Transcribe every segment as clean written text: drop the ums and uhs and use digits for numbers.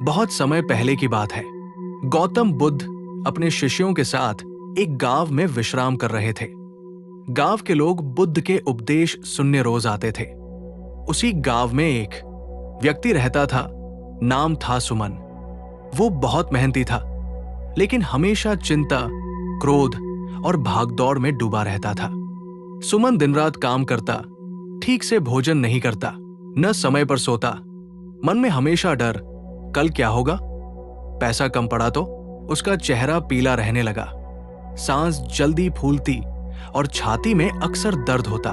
बहुत समय पहले की बात है। गौतम बुद्ध अपने शिष्यों के साथ एक गांव में विश्राम कर रहे थे। गांव के लोग बुद्ध के उपदेश सुनने रोज आते थे। उसी गांव में एक व्यक्ति रहता था, नाम था सुमन। वो बहुत मेहनती था, लेकिन हमेशा चिंता, क्रोध और भागदौड़ में डूबा रहता था। सुमन दिन रात काम करता, ठीक से भोजन नहीं करता, न समय पर सोता। मन में हमेशा डर, कल क्या होगा। पैसा कम पड़ा तो उसका चेहरा पीला रहने लगा, सांस जल्दी फूलती और छाती में अक्सर दर्द होता।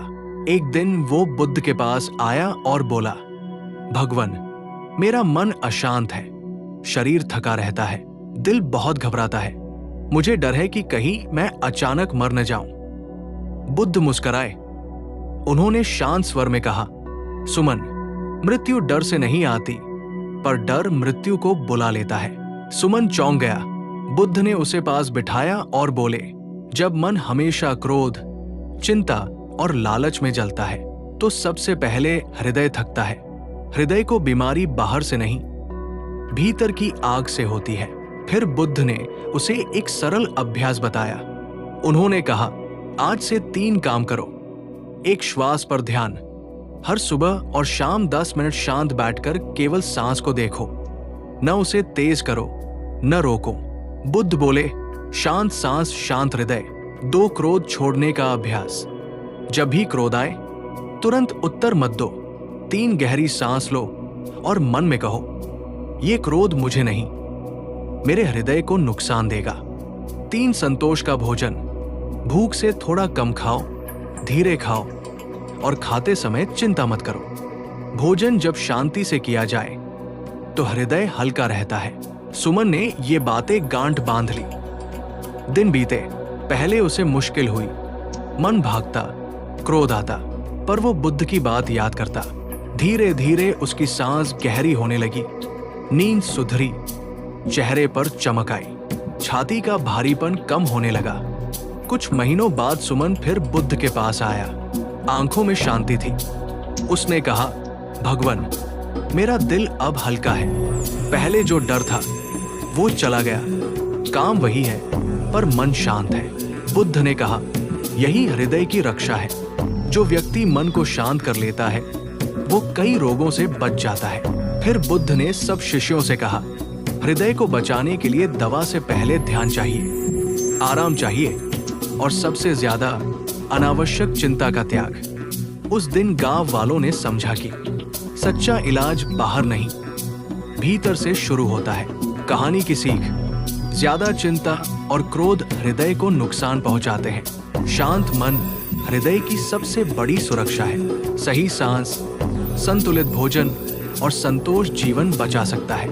एक दिन वो बुद्ध के पास आया और बोला, भगवान, मेरा मन अशांत है, शरीर थका रहता है, दिल बहुत घबराता है। मुझे डर है कि कहीं मैं अचानक मर न जाऊं। बुद्ध मुस्कुराए। उन्होंने शांत स्वर में कहा, सुमन, मृत्यु डर से नहीं आती, पर डर मृत्यु को बुला लेता है। सुमन चौंक गया। बुद्ध ने उसे पास बिठाया और बोले, जब मन हमेशा क्रोध, चिंता और लालच में जलता है तो सबसे पहले हृदय थकता है। हृदय को बीमारी बाहर से नहीं, भीतर की आग से होती है। फिर बुद्ध ने उसे एक सरल अभ्यास बताया। उन्होंने कहा, आज से 3 काम करो। एक, श्वास पर ध्यान। हर सुबह और शाम 10 मिनट शांत बैठकर केवल सांस को देखो, न उसे तेज करो, न रोको। बुद्ध बोले, शांत सांस, शांत हृदय। 2, क्रोध छोड़ने का अभ्यास। जब भी क्रोध आए तुरंत उत्तर मत दो। 3, गहरी सांस लो और मन में कहो, ये क्रोध मुझे नहीं, मेरे हृदय को नुकसान देगा। 3, संतोष का भोजन। भूख से थोड़ा कम खाओ, धीरे खाओ और खाते समय चिंता मत करो। भोजन जब शांति से किया जाए तो हृदय हल्का रहता है। सुमन ने ये बातें गांठ बांध ली। दिन बीते। पहले उसे मुश्किल हुई, मन भागता, क्रोध आता, पर वो बुद्ध की बात याद करता। धीरे धीरे उसकी सांस गहरी होने लगी, नींद सुधरी, चेहरे पर चमक आई, छाती का भारीपन कम होने लगा। कुछ महीनों बाद सुमन फिर बुद्ध के पास आया। आंखों में शांति थी। उसने कहा, भगवान, मेरा दिल अब हल्का है। पहले जो डर था वो चला गया। काम वही है, पर मन शांत है। बुद्ध ने कहा, यही हृदय की रक्षा है। जो व्यक्ति मन को शांत कर लेता है वो कई रोगों से बच जाता है। फिर बुद्ध ने सब शिष्यों से कहा, हृदय को बचाने के लिए दवा से पहले ध्यान चाहिए, आराम चाहिए और सबसे ज्यादा अनावश्यक चिंता का त्याग। उस दिन गांव वालों ने समझा कि सच्चा इलाज बाहर नहीं, भीतर से शुरू होता है। कहानी की सीख, ज्यादा चिंता और क्रोध हृदय को नुकसान पहुंचाते हैं। शांत मन हृदय की सबसे बड़ी सुरक्षा है। सही सांस, संतुलित भोजन और संतोष जीवन बचा सकता है।